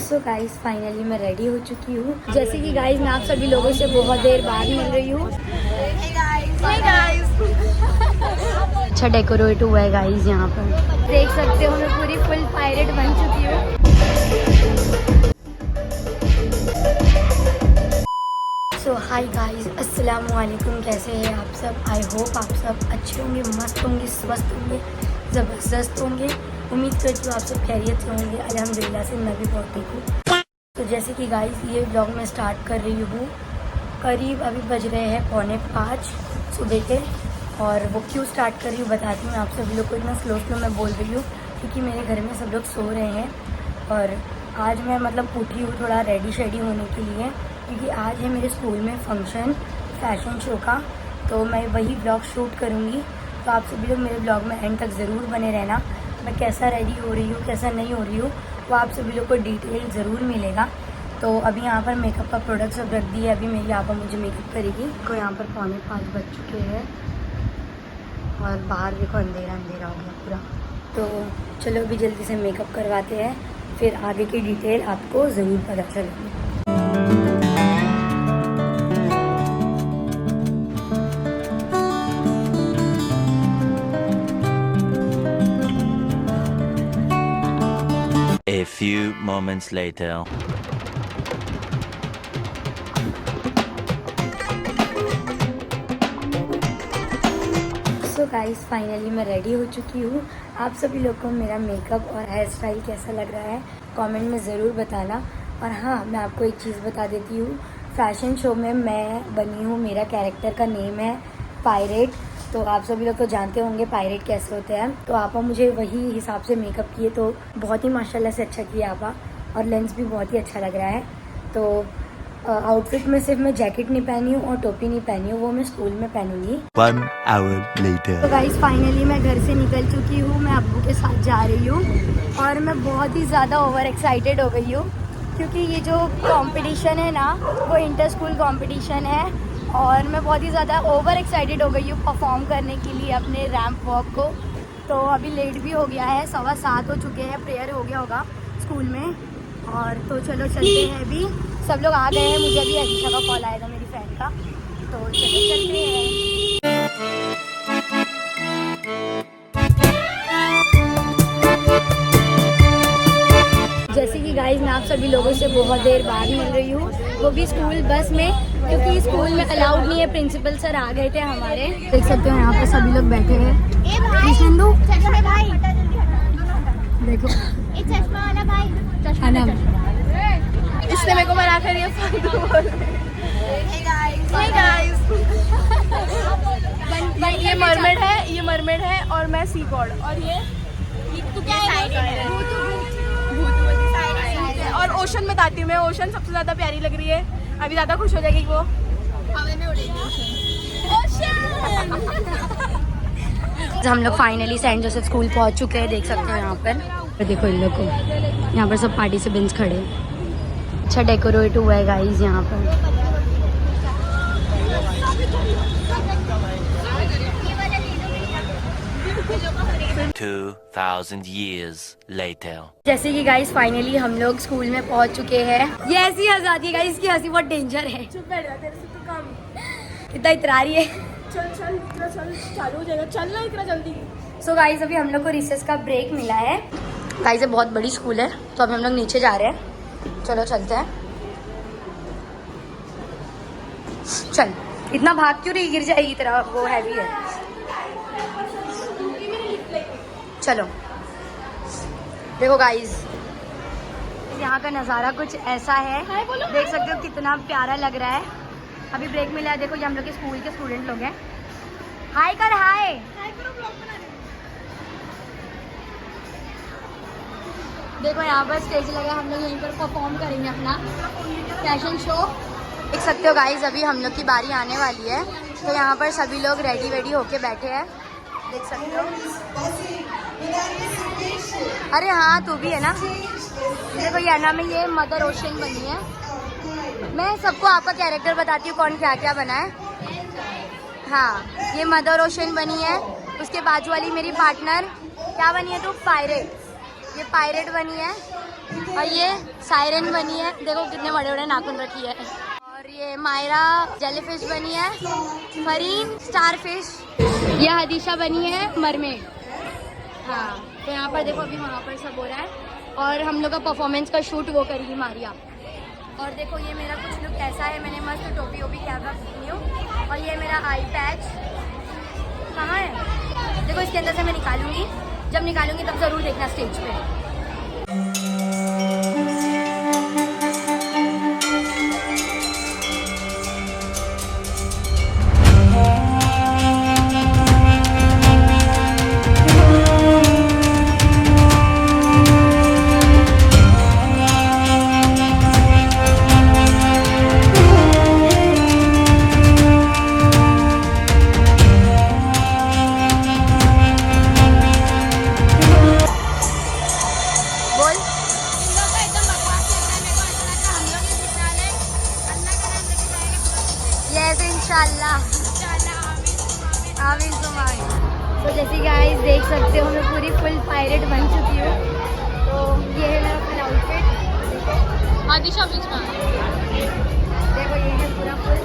So guys finally मैं ready हो चुकी हूँ। जैसे कि गाइस मैं आप सभी लोगों से बहुत देर बाद मिल रही हूँ। अच्छा डेकोरेट हुआ है गाइस, यहाँ पर देख सकते हो मैं पूरी फुल पायरेट बन चुकी हूँ। सो हाय गाइस, अस्सलाम वालेकुम। कैसे हैं आप सब? आई होप आप सब अच्छे होंगे, मस्त होंगे, स्वस्थ होंगे, ज़बरदस्त होंगे। उम्मीद करती हूँ आप सब खैरियत से होंगे। अल्हम्दुलिल्लाह से मैं भी बहुत ठीक हूँ। तो जैसे कि गाइस ये ब्लॉग मैं स्टार्ट कर रही हूँ, करीब अभी बज रहे हैं 4:45 सुबह के। और वो क्यों स्टार्ट कर रही हूँ बताती हूँ आप सभी लोग को। इतना स्लो मैं बोल रही हूँ क्योंकि मेरे घर में सब लोग सो रहे हैं और आज मैं मतलब उठी हूँ थोड़ा रेडी शेडी होने के लिए, क्योंकि आज है मेरे स्कूल में फंक्शन फैशन शो का। तो मैं वही ब्लॉग शूट करूँगी। तो आप सभी लोग मेरे ब्लॉग में एंड तक ज़रूर बने रहना। मैं कैसा रेडी हो रही हूँ, कैसा नहीं हो रही हूँ, वो आप सभी लोग को डिटेल ज़रूर मिलेगा। तो अभी यहाँ पर मेकअप का प्रोडक्ट सब रख दिया। अभी मेरी यहाँ पर मुझे मेकअप करेगी। तो यहाँ पर 4:45 बज चुके हैं और बाहर देखो अंधेरा अंधेरा हो गया पूरा। तो चलो अभी जल्दी से मेकअप करवाते हैं, फिर आगे की डिटेल आपको ज़रूर पता चलेगी। A few moments later. So guys finally मैं रेडी हो चुकी हूँ। आप सभी लोग को मेरा मेकअप और हेयर स्टाइल कैसा लग रहा है कमेंट में ज़रूर बताना। और हाँ, मैं आपको एक चीज़ बता देती हूँ, फैशन शो में मैं बनी हूँ, मेरा कैरेक्टर का नेम है पायरेट। तो आप सभी लोग तो जानते होंगे पायरेट कैसे होते हैं। तो आपा मुझे वही हिसाब से मेकअप किए, तो बहुत ही माशाल्लाह से अच्छा किया आपा। और लेंस भी बहुत ही अच्छा लग रहा है। तो आउटफिट में सिर्फ मैं जैकेट नहीं पहनी हूँ और टोपी नहीं पहनी हूँ, वो मैं स्कूल में पहनूंगी। 1 hour later. तो गाइस फाइनली मैं घर से निकल चुकी हूँ। मैं अब्बू के साथ जा रही हूँ और मैं बहुत ही ज़्यादा ओवर एक्साइटेड हो गई हूँ, क्योंकि ये जो कंपटीशन है ना, वो इंटर स्कूल कंपटीशन है और मैं बहुत ही ज़्यादा ओवर एक्साइटेड हो गई हूँ परफॉर्म करने के लिए अपने रैंप वॉक को। तो अभी लेट भी हो गया है, 7:15 हो चुके हैं, प्रेयर हो गया होगा स्कूल में। और तो चलो चलते हैं, अभी सब लोग आ गए हैं। मुझे अभी अलीशा का कॉल आएगा मेरी फ्रेंड का, तो चलो चलते हैं। जैसे कि गाइस मैं आप सभी लोगों से बहुत देर बाद मिल रही हूँ, वो भी स्कूल बस में, क्योंकि स्कूल में अलाउड नहीं है। प्रिंसिपल सर आ गए थे हमारे, देख सकते हो यहाँ पे सभी लोग बैठे हैं। देखो चश्मा वाला भाई, इसने मेरे को मना कर दिया। ये मरमेड है, ये मरमेड है और मैं सी गॉड। और ये तू क्या है? भूतवती साइड है। और ओशन बताती हूँ मैं, ओशन सबसे ज्यादा प्यारी लग रही है। अभी ज्यादा खुश हो जाएगी वो, हवा में उड़ेगी। हम लोग फाइनली सेंट जोसेफ स्कूल पहुँच चुके हैं, देख सकते हो यहाँ पर। देखो इन लोग को, यहाँ पर सब पार्टिसिपेंट्स खड़े हैं। अच्छा डेकोरेट हुआ है गाइस यहाँ पर। 2000 years later. जैसे कि गाइस फाइनली हम लोग स्कूल में पहुंच चुके हैं। ये ऐसी हंसाती है गाइस, इसकी हंसी बहुत डेंजर है। चुप बैठ जा, तेरे से तो काम। कितना इतरारी है। चल चल इतना चल, चालू हो जाएगा, चल ना इतना जल्दी। सो गाइस अभी हम लोग को रिसेस का ब्रेक मिला है। गाइस ये बहुत बड़ी स्कूल है, तो अभी हम लोग नीचे जा रहे हैं। चलो चलते हैं। चल, इतना भाग क्यों रही, गिर जाएगी तेरा, वो हैवी है। चलो देखो गाइस, यहाँ का नज़ारा कुछ ऐसा है, देख सकते हो कितना प्यारा लग रहा है। अभी ब्रेक मिला है, देखो ये हम लोग के स्कूल के स्टूडेंट लोग हैं। हाय कर, हाय। देखो यहाँ पर स्टेज लगा, हम लोग यहीं पर परफॉर्म करेंगे अपना फैशन शो। देख सकते हो गाइस अभी हम लोग की बारी आने वाली है, तो यहाँ पर सभी लोग रेडी वेडी होके बैठे हैं, देख सकते हो। अरे हाँ तू भी है ना। देखो याना में ये मदर ओशन बनी है। मैं सबको आपका कैरेक्टर बताती हूँ कौन क्या क्या बना है। हाँ, ये मदर ओशन बनी है। उसके बाजू वाली मेरी पार्टनर क्या बनी है? तो पायरेट। ये पायरेट बनी है और ये सायरन बनी है, देखो कितने बड़े बड़े नाखून रखी है। और ये मायरा जेलीफिश बनी है, फरीन स्टारफिश, ये हदीशा बनी है मरमेड। हाँ तो यहाँ पर देखो अभी वहाँ पर सब हो रहा है और हम लोग का परफॉर्मेंस का शूट वो करेगी मारिया। और देखो ये मेरा कुछ लुक ऐसा है, मैंने मस्त टोपी वोपी कैमरा पहनी हूँ और ये मेरा आई पैच कहाँ है, देखो इसके अंदर से मैं निकालूंगी, जब निकालूंगी तब जरूर देखना स्टेज पे। तो जैसे गाइस देख सकते हो मैं पूरी फुल पायरेट बन चुकी हूँ। तो ये है मेरा फुल आउटफिट। आदिशा बीच में देखो ये है पूरा full.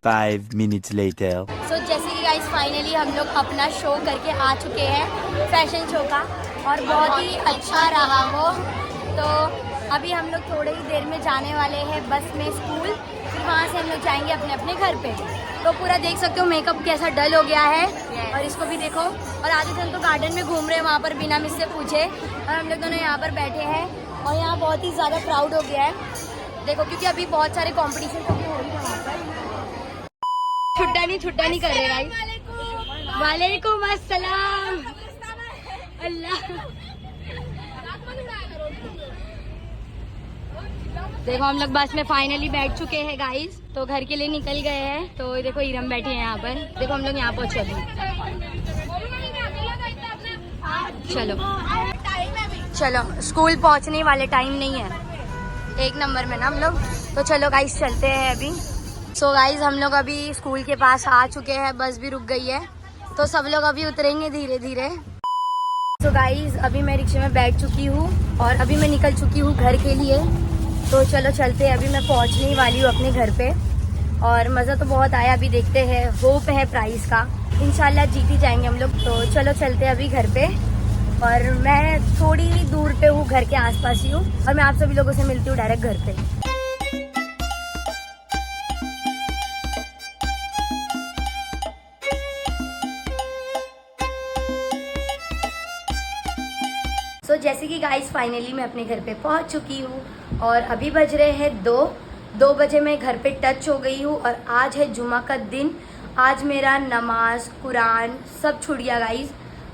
Five minutes later. So, जैसे कि गाइस फाइनली हम लोग अपना शो करके आ चुके हैं फैशन शो का और बहुत ही अच्छा रहा वो। तो अभी हम लोग थोड़े ही देर में जाने वाले हैं बस में स्कूल, फिर वहाँ से हम लोग जाएंगे अपने अपने घर पे। तो पूरा देख सकते हो मेकअप कैसा डल हो गया है और इसको भी देखो। और आधे दिन तो गार्डन में घूम रहे हैं वहाँ पर बिना मुझसे पूछे, और हम लोग दोनों यहाँ पर बैठे हैं और यहाँ बहुत ही ज़्यादा क्राउड हो गया है देखो, क्योंकि अभी बहुत सारे कॉम्पिटिशन हो रही है वहाँ पर। छुट्टा नहीं कर रहे गाइस। वालेकुम अस्सलाम। अल्लाह देखो हम लोग बस में फाइनली बैठ चुके हैं गाइस, तो घर के लिए निकल गए हैं। तो देखो इरम बैठी है यहाँ पर, देखो हम लोग यहाँ पहुँचे अभी। चलो स्कूल पहुँचने वाले टाइम नहीं है, 1 नंबर में ना हम लोग। तो चलो गाइस चलते हैं अभी। सो गाइस हम लोग अभी स्कूल के पास आ चुके हैं, बस भी रुक गई है, तो सब लोग अभी उतरेंगे धीरे धीरे। तो गाइस अभी मैं रिक्शे में बैठ चुकी हूँ और अभी मैं निकल चुकी हूँ घर के लिए। तो चलो चलते हैं, अभी मैं पहुँचने ही वाली हूँ अपने घर पे। और मज़ा तो बहुत आया, अभी देखते हैं, होप है प्राइस का, इंशाल्लाह जीत ही जाएंगे हम लोग। तो चलो चलते हैं अभी घर पे। और मैं थोड़ी ही दूर पे हूँ, घर के आसपास ही हूँ, और मैं आप सभी लोगों से मिलती हूँ डायरेक्ट घर पे। तो जैसे कि गाइस फाइनली मैं अपने घर पे पहुंच चुकी हूँ और अभी बज रहे हैं 2 बजे मैं घर पे टच हो गई हूँ। और आज है जुमा का दिन, आज मेरा नमाज कुरान सब छूट गया गाइस।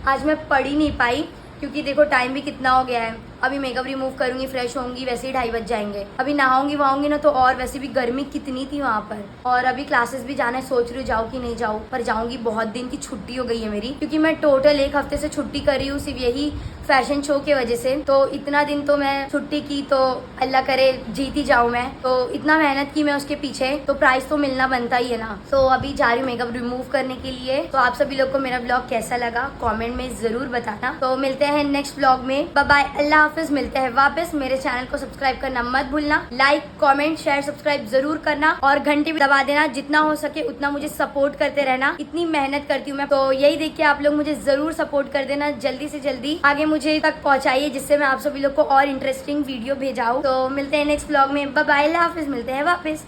आज मैं पढ़ ही नहीं पाई क्योंकि देखो टाइम भी कितना हो गया है। अभी मेकअप रिमूव करूंगी, फ्रेश होंगी, वैसे ही 2:30 बज जाएंगे। अभी नहाऊंगी वहाऊंगी ना, तो और वैसे भी गर्मी कितनी थी वहाँ पर। और अभी क्लासेस भी जाना है, सोच रही हूँ जाऊँ कि नहीं जाऊँ, पर जाऊंगी। बहुत दिन की छुट्टी हो गई है मेरी, क्योंकि मैं टोटल 1 हफ्ते से छुट्टी कर रही हूँ, सिर्फ यही फैशन शो की वजह से। तो इतना दिन तो मैं छुट्टी की, तो अल्लाह करे जीत ही जाऊँ मैं। तो इतना मेहनत की मैं उसके पीछे, तो प्राइस तो मिलना बनता ही है ना। तो अभी जा रही हूँ मेकअप रिमूव करने के लिए। तो आप सभी लोग को मेरा ब्लॉग कैसा लगा कमेंट में जरूर बताना। तो मिलते हैं नेक्स्ट ब्लॉग में, बाय बाय, अल्लाह हाफिज। मिलते हैं वापस। मेरे चैनल को सब्सक्राइब करना मत भूलना, लाइक कमेंट शेयर सब्सक्राइब जरूर करना, और घंटी भी दबा देना। जितना हो सके उतना मुझे सपोर्ट करते रहना, इतनी मेहनत करती हूँ मैं। तो यही देख के आप लोग मुझे जरूर सपोर्ट कर देना, जल्दी से जल्दी आगे मुझे तक पहुंचाइए, जिससे मैं आप सभी लोग को और इंटरेस्टिंग वीडियो भेजाऊँ। तो मिलते हैं नेक्स्ट ब्लॉग में, बाय बाय, अल्लाह हाफिज। मिलते हैं वापस।